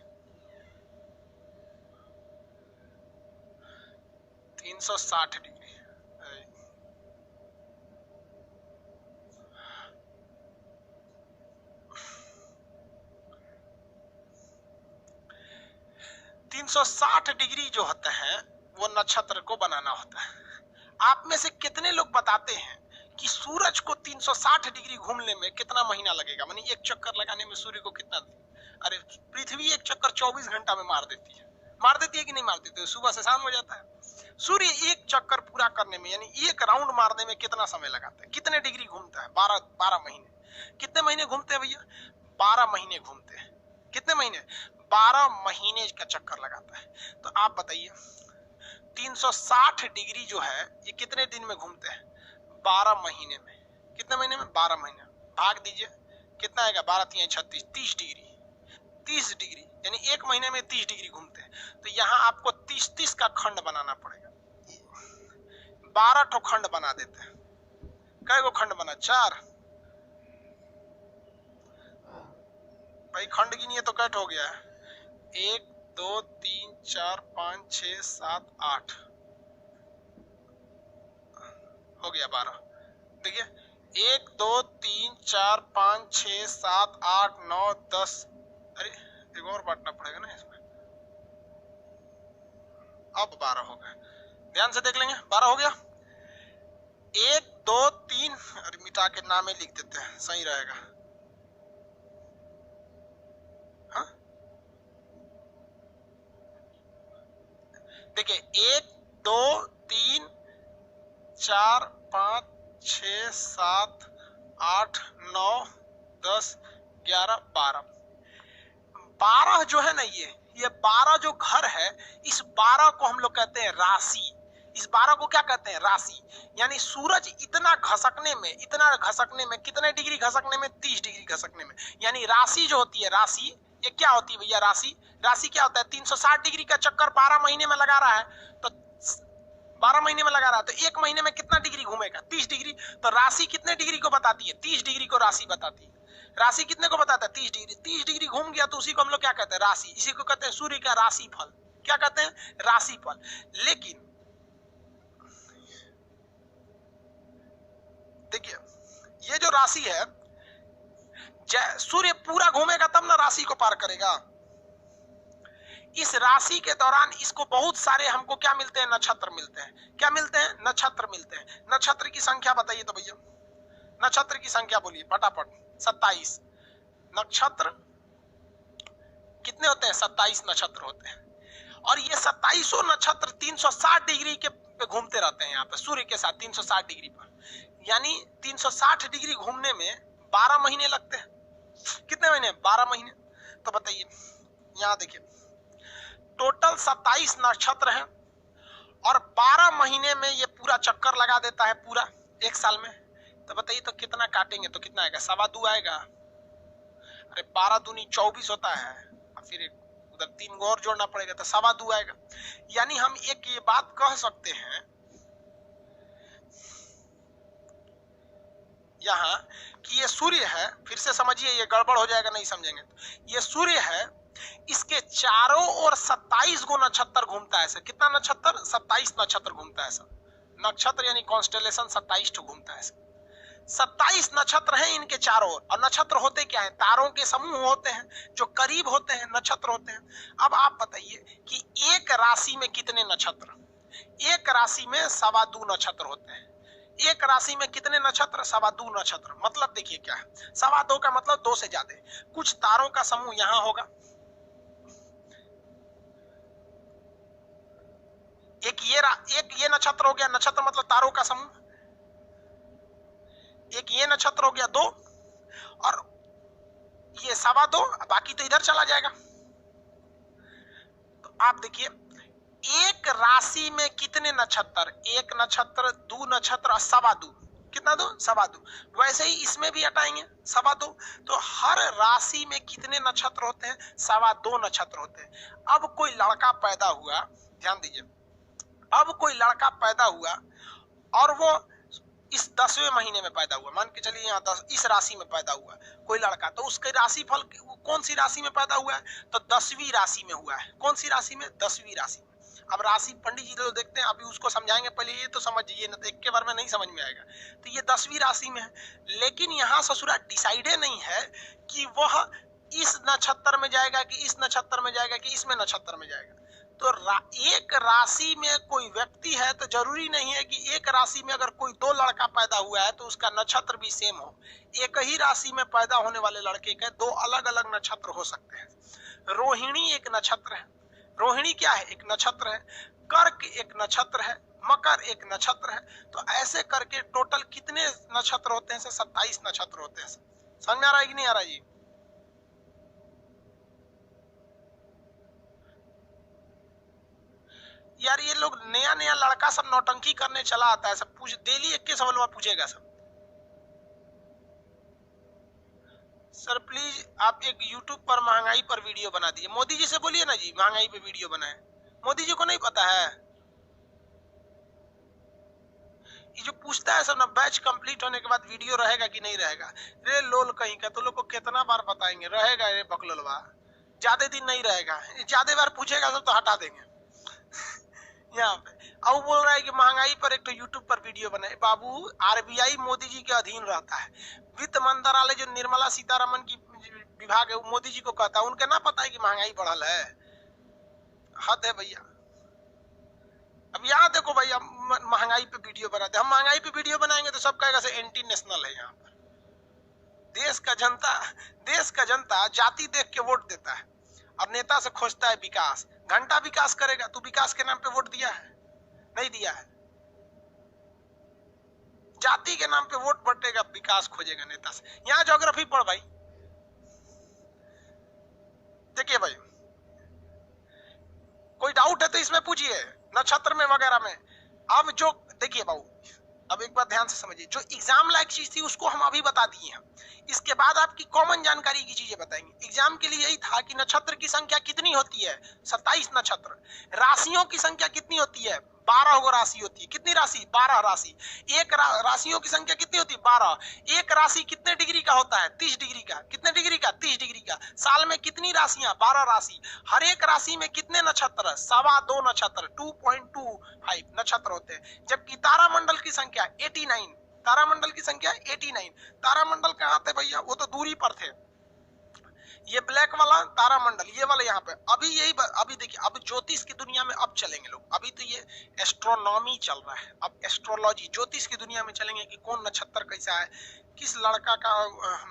360 डिग्री। 360 डिग्री जो होता है वो नक्षत्र को बनाना होता है। आप में से कितने लोग बताते हैं कि सूरज को 360 डिग्री घूमने में कितना महीना लगेगा, मानी एक चक्कर लगाने में सूर्य को कितना दिन। अरे पृथ्वी एक चक्कर 24 घंटा में मार देती है कि नहीं मार देती है, सुबह से शाम हो जाता है। सूर्य एक चक्कर पूरा करने में यानी एक राउंड मारने में कितना समय लगाता है, कितने डिग्री घूमता है, 12 महीने। कितने महीने घूमते हैं भैया, 12 महीने घूमते हैं। कितने महीने, 12 महीने का चक्कर लगाता है। तो आप बताइए 360 डिग्री जो है ये कितने दिन में घूमते हैं, 12 महीने में। कितने महीने में, 12 महीने। भाग दीजिए कितना आएगा, 12 3 36, 30 डिग्री। 30 डिग्री यानी एक महीने में 30 डिग्री घूमते हैं। तो यहाँ आपको 30 का खंड बनाना पड़ेगा। 12 ठो खंड बना देते हैं। कई गो खंड बना, 4 भाई। खंड गिनिए तो कैट हो गया है, 1 2 3 4 5 6 7 8 हो गया 12। देखिए 1 2 3 4 5 6 7 8 9 10। अरे एक और बांटना पड़ेगा ना इसमें। अब 12 हो गया, ध्यान से देख लेंगे, 12 हो गया। 1 2 3, अरे मिटा के नाम ही लिख देते हैं, सही रहेगा। हाँ देखिए 1 2 3 4 5 6 7 8 9 10 11 12। 12 जो है ना, ये 12 जो घर है, इस 12 को हम लोग कहते हैं राशि। इस 12 को क्या कहते हैं, राशि। यानी सूरज इतना घसकने में कितने डिग्री घसकने में, 30 डिग्री घसकने में। यानी राशि जो होती है, राशि ये क्या होती है भैया, राशि क्या होता है, 360 डिग्री का चक्कर 12 महीने में लगा रहा है। तो 12 महीने में लगा रहा है, तो एक महीने में कितना डिग्री घूमेगा? 30 डिग्री। तो राशि कितने डिग्री को बताती है? 30 डिग्री को राशि बताती है। राशि कितने को बताता है? 30 डिग्री। 30 डिग्री घूम गया तो उसी को हम लोग क्या कहते हैं? राशि। इसी को कहते हैं सूर्य का राशि फल। क्या कहते हैं? राशि फल। लेकिन देखिए, ये जो राशि है, सूर्य पूरा घूमेगा तब ना राशि को पार करेगा। इस राशि के दौरान इसको बहुत सारे हमको क्या मिलते हैं? नक्षत्र मिलते हैं। क्या मिलते हैं? नक्षत्र मिलते हैं। नक्षत्र की संख्या बताइए तो भैया, नक्षत्र की संख्या बोलिए फटाफट। 27 नक्षत्र कितने होते हैं? 27 नक्षत्र होते हैं। और ये 27 नक्षत्र 360 डिग्री के पे घूमते रहते हैं यहाँ पे सूर्य के साथ 360 डिग्री पर। यानी 360 डिग्री घूमने में 12 महीने लगते हैं। कितने महीने? 12 महीने। तो बताइए, यहाँ देखिए, टोटल 27 नक्षत्र हैं और 12 महीने में ये पूरा चक्कर लगा देता है पूरा एक साल में। तो बताइए, तो कितना काटेंगे तो कितना आएगा? 2.25 आएगा। अरे 12 दूनी 24 होता है, और फिर उधर 3 और जोड़ना पड़ेगा तो 2.25 आएगा। यानी हम एक ये बात कह सकते हैं यहाँ कि ये सूर्य है, फिर से समझिए, ये गड़बड़ हो जाएगा नहीं समझेंगे तो। ये सूर्य है, इसके चारों ओर 27 गो नक्षत्र घूमता है। कितना नक्षत्र? 27 नक्षत्र घूमता है। नक्षत्र यानी कॉन्स्टेलेशन 27 घूमता है। 27 नक्षत्र हैं इनके चारों ओर। और नक्षत्र होते क्या है? तारों के समूह होते हैं जो करीब होते हैं, नक्षत्र होते हैं। अब आप बताइए कि एक राशि में कितने नक्षत्र? एक राशि में 2.25 नक्षत्र होते हैं। एक राशि में कितने नक्षत्र? 2.25 नक्षत्र। मतलब देखिए क्या है, 2.25 का मतलब 2 से ज्यादा। कुछ तारों का समूह यहां होगा, एक ये नक्षत्र हो गया, नक्षत्र मतलब तारों का समूह। एक ये नक्षत्र हो गया 2, और ये 2.25, बाकी तो इधर चला जाएगा। तो आप देखिए, एक राशि में कितने नक्षत्र? एक नक्षत्र, 2 नक्षत्र और 2.25। कितना? 2, 2.25। वैसे ही इसमें भी हटाएंगे 2.25। तो हर राशि में कितने नक्षत्र होते हैं? 2.25 नक्षत्र होते हैं। अब कोई लड़का पैदा हुआ, ध्यान दीजिए, अब कोई लड़का पैदा हुआ और वो इस 10वें महीने में पैदा हुआ, मान के चलिए यहाँ 10, इस राशि में पैदा हुआ कोई लड़का, तो उसके राशि फल कौन सी राशि में पैदा हुआ है? तो 10वीं राशि में हुआ है। कौन सी राशि में? 10वीं राशि में। अब राशि पंडित जी लोग देखते हैं, अभी उसको समझाएंगे, पहले ये तो समझिए, न तो एक के बार में नहीं समझ में आएगा। तो ये 10वीं राशि में है, लेकिन यहाँ ससुरा डिसाइडे नहीं है कि वह इस नक्षत्र में जाएगा कि इस नक्षत्र में जाएगा कि इसमें नक्षत्र में जाएगा। तो एक राशि में कोई व्यक्ति है तो जरूरी नहीं है कि एक राशि में अगर कोई 2 लड़का पैदा हुआ है तो उसका नक्षत्र भी सेम हो। एक ही राशि में पैदा होने वाले लड़के के 2 अलग अलग नक्षत्र हो सकते हैं। रोहिणी एक नक्षत्र है। रोहिणी क्या है? एक नक्षत्र है। कर्क एक नक्षत्र है। मकर एक नक्षत्र है। तो ऐसे करके टोटल कितने नक्षत्र होते हैं? 27 नक्षत्र होते हैं। समझ में आ रहा है कि नहीं आ रहा जी? यार ये लोग नया नया लड़का सब नौटंकी करने चला आता है, सब पूछ डेली एक के सवाल पूछेगा सब। सर प्लीज आप एक YouTube पर महंगाई पर वीडियो बना दीजिए। मोदी जी से बोलिए ना जी, महंगाई पे वीडियो बनाए। मोदी जी को नहीं पता है? ये जो पूछता है सब ना, बैच कंप्लीट होने के बाद वीडियो रहेगा कि नहीं रहेगा। रे लोल कहीं का, तो लोग को कितना बार बताएंगे रहेगा रे बकलोलवा, ज्यादा दिन नहीं रहेगा। ज्यादा बार पूछेगा सब तो हटा देंगे यहाँ पे। अब बोल रहा है कि महंगाई पर एक तो YouTube पर वीडियो बनाए। बाबू RBI मोदी जी के अधीन रहता है। वित्त मंत्रालय जो निर्मला सीतारमन की विभाग है वो मोदी जी को कहता है, उनके ना पता है कि महंगाई बढ़ल है? हद है भैया। अब यहाँ देखो भैया, महंगाई पे वीडियो बनाते, हम महंगाई पे वीडियो बनाएंगे तो सब कहेगा से एंटी नेशनल है। यहाँ पर देश का जनता जाति देख के वोट देता है और नेता से खोजता है विकास। घंटा विकास करेगा, तू विकास के नाम पे वोट दिया है? नहीं दिया है। जाति के नाम पे वोट बटेगा, विकास खोजेगा नेता से। यहाँ ज्योग्राफी पढ़ भाई। देखिए भाई, कोई डाउट है तो इसमें पूछिए, नक्षत्र में वगैरह में। अब जो देखिए बाबू, अब एक बात ध्यान से समझिए, जो एग्जाम लायक चीज थी उसको हम अभी बता दिए हैं। इसके बाद आपकी कॉमन जानकारी की चीजें बताएंगे। एग्जाम के लिए यही था कि नक्षत्र की संख्या कितनी होती है? 27 नक्षत्र। राशियों की संख्या कितनी होती है? 12 गो राशि होती है। कितनी राशि? 12 राशि। एक राशियों की संख्या कितनी होती है? 12। एक राशि कितने डिग्री का होता है? 30 डिग्री का। कितने डिग्री का? 30 डिग्री का। साल में कितनी राशियां? 12 राशि। हर एक राशि में कितने नक्षत्र? 2.25 नक्षत्र, 2.25 नक्षत्र होते हैं। जबकि तारामंडल की संख्या 89, तारामंडल की संख्या 89। तारामंडल कहाँ थे भैया? वो तो दूरी पर थे। ये ब्लैक वाला तारामंडल, ये वाला यहाँ पे। अभी देखिए, अब ज्योतिष की दुनिया में अब चलेंगे लोग। अभी तो ये एस्ट्रोनॉमी चल रहा है, अब एस्ट्रोलॉजी, ज्योतिष की दुनिया में चलेंगे कि कौन नक्षत्र कैसा है, किस लड़का का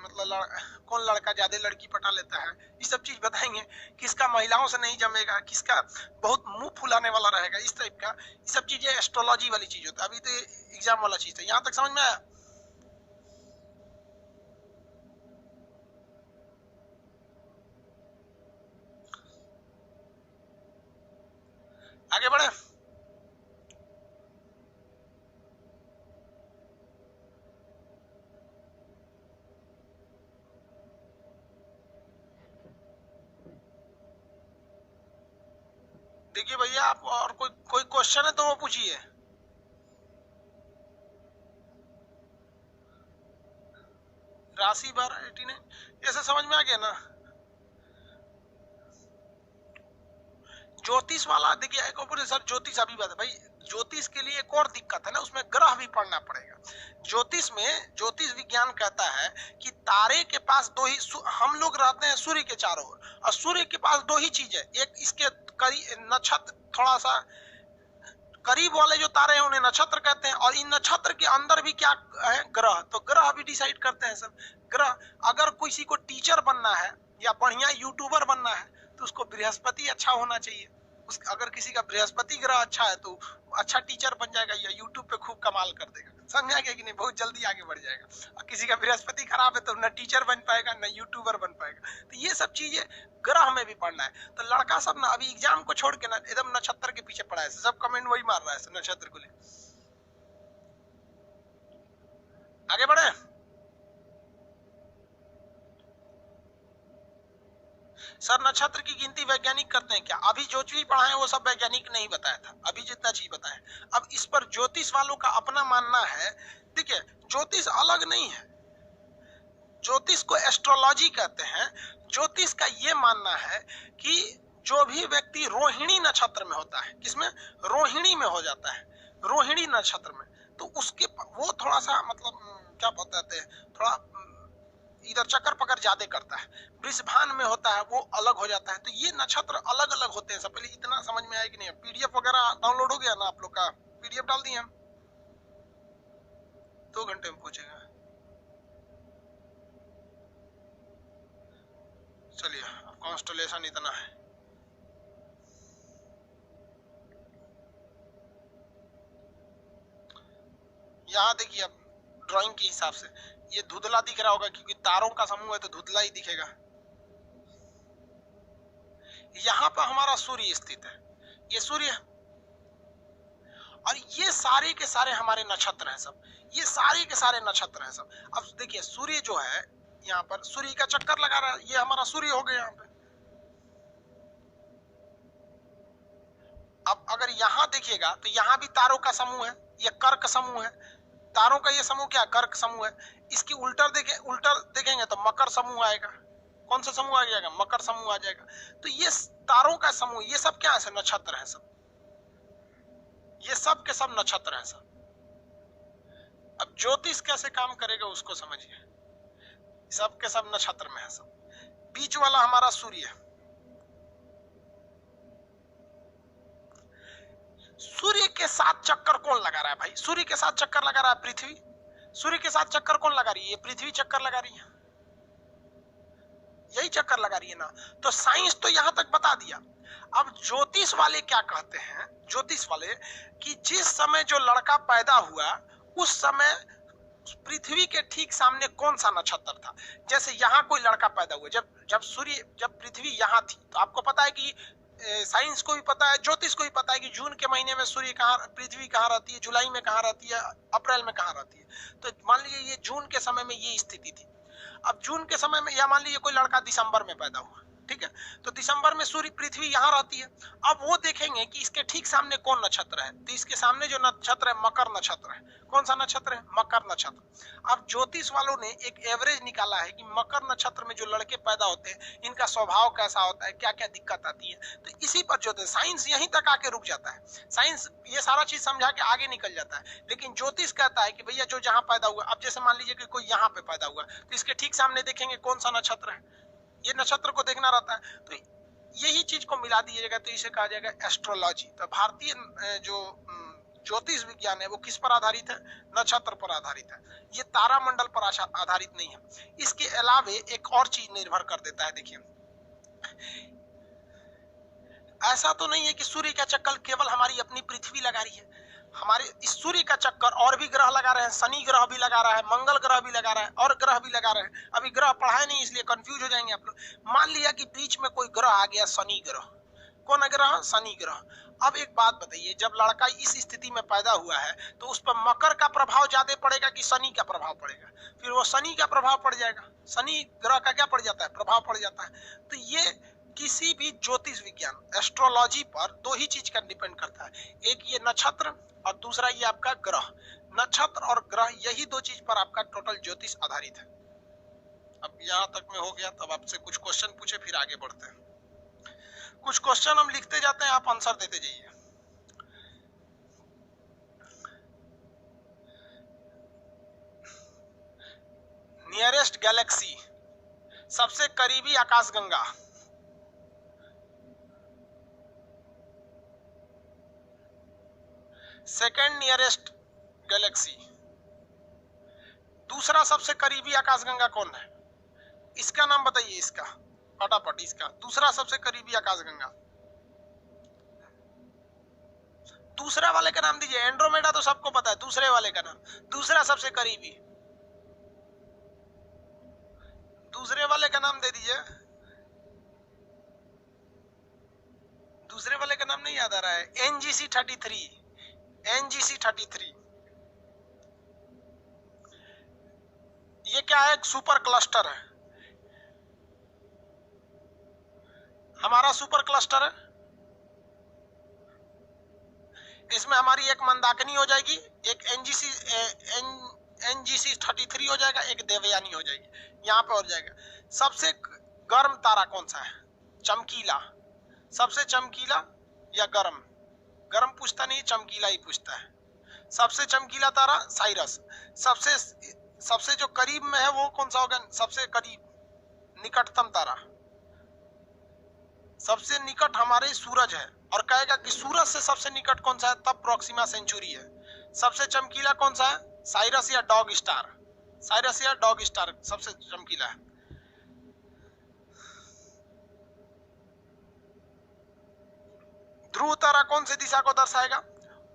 मतलब कौन लड़का ज्यादा लड़की पटा लेता है, ये सब चीज बताएंगे। किसका महिलाओं से नहीं जमेगा, किसका बहुत मुंह फुलाने वाला रहेगा, इस टाइप का ये सब चीजें एस्ट्रोलॉजी वाली चीज होती है। अभी तो एग्जाम वाला चीज है। यहाँ तक समझ में आया? आगे बढ़े। देखिए भैया, आप और कोई क्वेश्चन है तो वो पूछिए। राशि बार 89, ऐसे समझ में आ गया ना? ज्योतिष वाला देखिए, एक और सर ज्योतिष अभी बात है भाई, ज्योतिष के लिए एक और दिक्कत है ना, उसमें ग्रह भी पढ़ना पड़ेगा। ज्योतिष में ज्योतिष विज्ञान कहता है कि तारे के पास दो ही, हम लोग रहते हैं सूर्य के चारों ओर, और सूर्य के पास दो ही चीज है। एक इसके नक्षत्र थोड़ा सा करीब वाले जो तारे हैं उन्हें नक्षत्र कहते हैं, और इन नक्षत्र के अंदर भी क्या है? ग्रह। तो ग्रह भी डिसाइड करते हैं सब। ग्रह, अगर किसी को टीचर बनना है या बढ़िया यूट्यूबर बनना है तो उसको बृहस्पति अच्छा होना चाहिए। अगर किसी का बृहस्पति ग्रह अच्छा है तो अच्छा टीचर बन जाएगा या यूट्यूब पे खूब कमाल कर देगा। समझ आ गया कि नहीं? बहुत जल्दी आगे बढ़ जाएगा। और किसी का बृहस्पति खराब है तो न टीचर बन पाएगा न यूट्यूबर बन पाएगा। तो ये सब चीजें ग्रह में भी पढ़ना है। तो लड़का सब ना अभी एग्जाम को छोड़ के ना एकदम नक्षत्र के पीछे पड़ा है, सब कमेंट वही मार रहा है नक्षत्र को ले। आगे बढ़े। सर नक्षत्र की गिनती वैज्ञानिक करते हैं क्या? अभी जो चीज पढ़ाए वो सब वैज्ञानिक नहीं बताया था, अभी जितना चीज बताया। अब इस पर ज्योतिष वालों का अपना मानना है। देखिए, ज्योतिष अलग नहीं है, ज्योतिष को एस्ट्रोलॉजी कहते हैं। ज्योतिष का ये मानना है कि जो भी व्यक्ति रोहिणी नक्षत्र में होता है, किसमें? रोहिणी में हो जाता है, रोहिणी नक्षत्र में, तो उसके वो थोड़ा सा मतलब क्या बताते हैं, थोड़ा इधर चक्कर पकड़ ज्यादा करता है। वृषभान में होता है वो अलग हो जाता है। तो ये नक्षत्र अलग अलग होते हैं। सब पहले इतना समझ में आया कि नहीं? पीडीएफ वगैरह डाउनलोड हो गया ना आप लोग का? पीडीएफ डाल दिए हम, 2 घंटे में पूछेगा। चलिए, कॉन्स्टलेशन इतना है। यहाँ देखिए, अब ड्राइंग के हिसाब से ये धुंधला दिख रहा होगा क्योंकि तारों का समूह है तो धुंधला ही दिखेगा। यहाँ पर हमारा सूर्य स्थित है, ये सूर्य, और ये सारे के सारे हमारे नक्षत्र हैं सब, ये सारे के सारे नक्षत्र हैं सब। अब देखिए, सूर्य जो है यहाँ पर सूर्य का चक्कर लगा रहा है, ये हमारा सूर्य हो गया यहाँ पे। अब अगर यहाँ देखिएगा तो यहाँ भी तारों का समूह है, ये कर्क समूह है। तारों का ये समूह क्या? कर्क समूह है। इसकी उल्टा देखेंगे तो मकर समूह आएगा। कौन सा समूह आ जाएगा? मकर समूह आ जाएगा। तो ये तारों का समूह, ये सब क्या है? नक्षत्र है सब, ये सब के सब नक्षत्र है सब। अब ज्योतिष कैसे काम करेगा उसको समझिए। सब के सब नक्षत्र में है सब। बीच वाला हमारा सूर्य है। सूर्य के साथ चक्कर कौन लगा रहा है भाई? सूर्य के साथ चक्कर लगा रहा है पृथ्वी। सूर्य के साथ चक्कर कौन लगा रही है? पृथ्वी चक्कर लगा रही है, यही चक्कर लगा रही है ना। तो साइंस तो यहां तक बता दिया। अब ज्योतिष वाले क्या कहते हैं? ज्योतिष वाले कि जिस समय जो लड़का पैदा हुआ उस समय पृथ्वी के ठीक सामने कौन सा नक्षत्र था। जैसे यहाँ कोई लड़का पैदा हुआ, जब पृथ्वी यहाँ थी, तो आपको पता है कि साइंस को भी पता है, ज्योतिष को भी पता है कि जून के महीने में पृथ्वी कहाँ रहती है, जुलाई में कहाँ रहती है, अप्रैल में कहाँ रहती है। तो मान लीजिए ये जून के समय में ये स्थिति थी। अब जून के समय में, या मान लीजिए कोई लड़का दिसंबर में पैदा हुआ, ठीक है। तो दिसंबर में सूर्य पृथ्वी यहाँ रहती है। अब वो देखेंगे कि इसके ठीक सामने कौन नक्षत्र है, तो इसके सामने जो नक्षत्र है मकर नक्षत्र है। कौन सा नक्षत्र है? मकर नक्षत्र। अब ज्योतिष वालों ने एक एवरेज निकाला है कि मकर नक्षत्र में जो लड़के पैदा होते हैं इनका स्वभाव कैसा होता है, क्या क्या दिक्कत आती है। तो इसी पर ज्योतिष, साइंस यहीं तक आके रुक जाता है। साइंस ये सारा चीज समझा के आगे निकल जाता है, लेकिन ज्योतिष कहता है कि भैया जो जहां पैदा हुआ, अब जैसे मान लीजिए कि कोई यहाँ पे पैदा हुआ तो इसके ठीक सामने देखेंगे कौन सा नक्षत्र है, ये नक्षत्र को देखना रहता है। तो यही चीज को मिला दीजिएगा तो इसे कहा जाएगा एस्ट्रोलॉजी। तो भारतीय जो ज्योतिष विज्ञान है वो किस पर आधारित है? नक्षत्र पर आधारित है। ये तारामंडल पर आधारित नहीं है। इसके अलावे एक और चीज निर्भर कर देता है। देखिए, ऐसा तो नहीं है कि सूर्य का चक्कर केवल हमारी अपनी पृथ्वी लगा रही है। हमारे इस सूर्य का चक्कर और भी ग्रह लगा रहे हैं, शनि ग्रह भी लगा रहा है, मंगल ग्रह भी लगा रहा है और ग्रह भी लगा रहे हैं। अभी ग्रह पढ़ाए नहीं इसलिए कंफ्यूज हो जाएंगे आप लोग। मान लिया कि बीच में कोई ग्रह आ गया, शनि ग्रह। कौन ग्रह? शनि ग्रह। अब एक बात बताइए, जब लड़का इस स्थिति में पैदा हुआ है तो उस पर मकर का प्रभाव ज्यादा पड़ेगा कि शनि का प्रभाव पड़ेगा? फिर वो शनि का प्रभाव पड़ जाएगा। शनि ग्रह का क्या पड़ जाता है? प्रभाव पड़ जाता है। तो ये किसी भी ज्योतिष विज्ञान एस्ट्रोलॉजी पर दो ही चीज का डिपेंड करता है, एक ये नक्षत्र और दूसरा ये आपका ग्रह। नक्षत्र और ग्रह, यही दो चीज पर आपका टोटल ज्योतिष आधारित है। अब यहाँ तक में हो गया, तब आपसे कुछ क्वेश्चन पूछे फिर आगे बढ़ते हैं। कुछ क्वेश्चन हम लिखते जाते हैं, आप आंसर देते जाइए। नियरेस्ट गैलेक्सी, सबसे करीबी आकाशगंगा। Second nearest Galaxy. दूसरा सबसे करीबी आकाशगंगा कौन है? इसका नाम बताइए, इसका फटाफट, इसका दूसरा सबसे करीबी आकाशगंगा। दूसरा वाले का नाम दीजिए। एंड्रोमेडा तो सबको पता है, दूसरे वाले का नाम, दूसरा सबसे करीबी, दूसरे वाले का नाम दे दीजिए। दूसरे वाले का नाम नहीं याद आ रहा है। NGC 33, NGC 33। ये क्या है? सुपर क्लस्टर है, हमारा सुपर क्लस्टर है। इसमें हमारी एक मंदाकिनी हो जाएगी, एक एनजीसी 33 हो जाएगा, एक देवयानी हो जाएगी। यहाँ पे हो जाएगा। सबसे गर्म तारा कौन सा है? चमकीला। सबसे चमकीला या गर्म? गर्म पूछता नहीं, चमकीला ही पूछता है। सबसे चमकीला तारा साइरस। सबसे जो करीब में है वो कौन सा होगा? सबसे करीब निकटतम तारा, सबसे निकट हमारे सूरज है। और कहेगा कि सूरज से सबसे निकट कौन सा है, तब प्रोक्सिमा सेंचुरी है। सबसे चमकीला कौन सा है? साइरस या डॉग स्टार। साइरस या डॉग स्टार सबसे चमकीला है। ध्रुव तारा कौन सी दिशा को दर्शाएगा?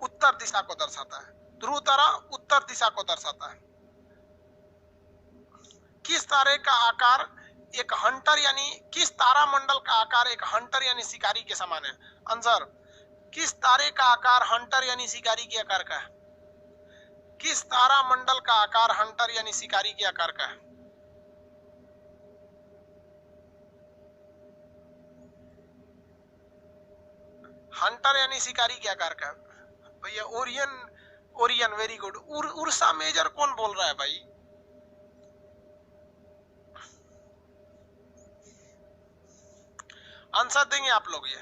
उत्तर दिशा को दर्शाता है। ध्रुव तारा उत्तर दिशा को दर्शाता है। किस तारे का आकार एक हंटर यानी किस तारा मंडल का आकार एक हंटर यानी शिकारी के समान है? आंसर, किस तारे का आकार हंटर यानी शिकारी के आकार का है? किस तारा मंडल का आकार हंटर यानी शिकारी के आकार का है? हंटर यानी शिकारी के आकार का भैया। Orion, Orion, very good. Ursa Major कौन बोल रहा है भाई? आंसर देंगे आप लोग। ये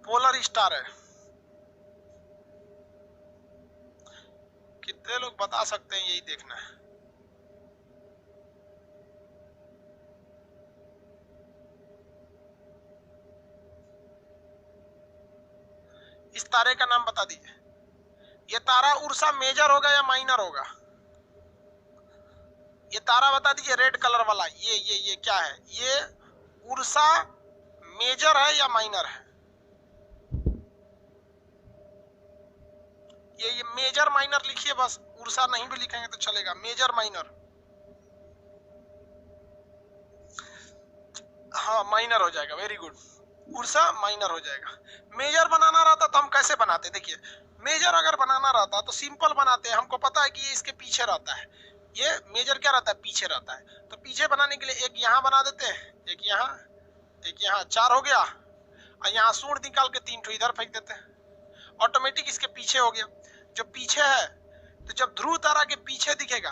पोलर स्टार है। कितने लोग बता सकते हैं, यही देखना है। इस तारे का नाम बता दीजिए। ये तारा उर्सा मेजर होगा या माइनर होगा? ये तारा बता दीजिए, रेड कलर वाला। ये क्या है? ये उर्सा मेजर है या माइनर है? ये मेजर माइनर लिखिए बस, उर्सा नहीं भी लिखेंगे तो चलेगा। मेजर माइनर, हाँ माइनर हो जाएगा, वेरी गुड। उर्सा माइनर हो जाएगा। मेजर बनाना रहता तो हम कैसे बनाते? देखिए, मेजर अगर बनाना रहता तो सिंपल बनाते हैं। हमको पता है कि ये इसके पीछे रहता है। ये मेजर क्या रहता है, पीछे रहता है। तो पीछे बनाने के लिए एक यहाँ बना देते हैं, एक यहाँ 4 हो गया, और यहाँ सूंड निकाल के 3 ठो इधर फेंक देते हैं, ऑटोमेटिक इसके पीछे हो गया। जो पीछे है तो जब ध्रुव तारा के पीछे दिखेगा,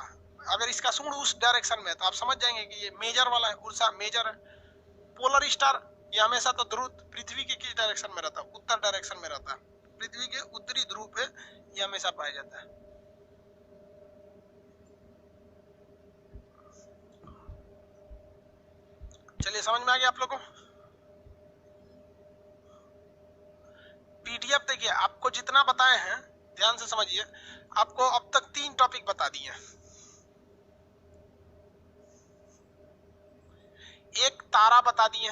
अगर इसका सूंड उस डायरेक्शन में है तो आप समझ जाएंगे कि ये मेजर वाला है, उर्सा मेजर है। पोलर स्टार ये हमेशा तो ध्रुव पृथ्वी के किस डायरेक्शन में रहता है, उत्तर डायरेक्शन में रहता है, पृथ्वी के उत्तरी ध्रुव पे ये हमेशा पाया जाता है। चलिए समझ में आ गया आप लोगों को। पीडीएफ देखिए, आपको जितना बताए हैं ध्यान से समझिए, आपको अब तक 3 टॉपिक बता दिए हैं। एक तारा बता दिए,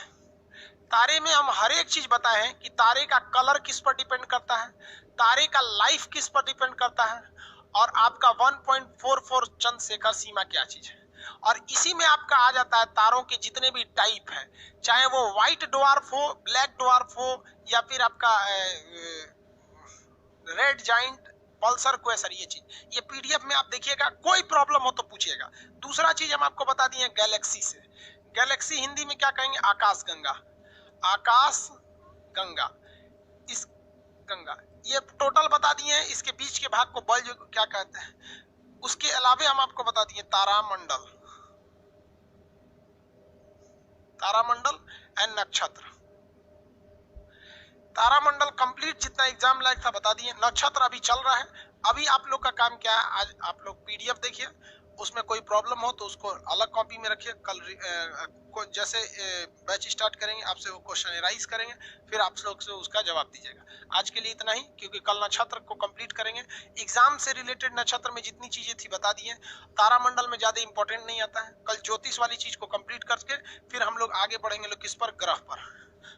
तारे में हम हर एक चीज बताए हैं कि तारे का कलर किस पर डिपेंड करता है, तारे का लाइफ किस पर डिपेंड करता है, और आपका 1.44 चंद्र शेखर सीमा क्या चीज है। और इसी में आपका आ जाता है तारों के जितने भी टाइप है, चाहे वो व्हाइट ड्वार्फ हो, ब्लैक ड्वार्फ हो, या फिर आपका रेड जाइंट, पल्सर, क्वेसर, ये चीज ये पीडीएफ में आप देखिएगा, कोई प्रॉब्लम हो तो पूछिएगा। दूसरा चीज हम आपको बता दिए गैलेक्सी से, गैलेक्सी हिंदी में क्या कहेंगे, आकाश गंगा, आकाश गंगा, इस गंगा, ये टोटल बता दिए हैं। इसके बीच के भाग को बल्ज क्या कहते हैं। उसके अलावे हम आपको बता दिए तारामंडल, तारामंडल एंड नक्षत्र। तारामंडल कंप्लीट जितना एग्जाम लायक था बता दिए। नक्षत्र अभी चल रहा है। अभी आप लोग का काम क्या है, आज आप लोग पीडीएफ देखिए, उसमें कोई प्रॉब्लम हो तो उसको अलग कॉपी में रखिए। कल जैसे बैच स्टार्ट करेंगे आपसे वो क्वेश्चनराइज करेंगे, फिर आप लोग से उसका जवाब दीजिएगा। आज के लिए इतना ही, क्योंकि कल नक्षत्र को कंप्लीट करेंगे। एग्जाम से रिलेटेड नक्षत्र में जितनी चीजें थी बता दी है, तारामंडल में ज्यादा इंपॉर्टेंट नहीं आता है। कल ज्योतिष वाली चीज को कंप्लीट करके फिर हम लोग आगे बढ़ेंगे लोग किस पर, ग्रह पर,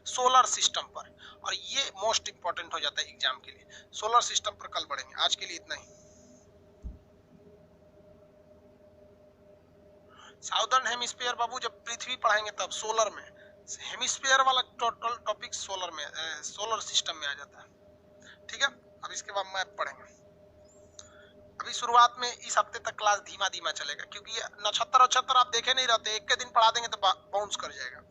सोलर सिस्टम पर, और ये मोस्ट इंपॉर्टेंट हो जाता है एग्जाम के लिए। सोलर सिस्टम पर कल बढ़ेंगे। आज के लिए इतना ही। साउदर्न हेमिस्फीयर बाबू जब पृथ्वी पढ़ाएंगे तब, सोलर में हेमिस्फीयर वाला टोटल टॉपिक सोलर में, सोलर सिस्टम में आ जाता है। ठीक है, अब इसके बाद मैप पढ़ेंगे। अभी शुरुआत में इस हफ्ते तक क्लास धीमा धीमा चलेगा, क्योंकि ये नक्षत्र आप देखे नहीं रहते, एक के दिन पढ़ा देंगे तो बाउंस कर जाएगा।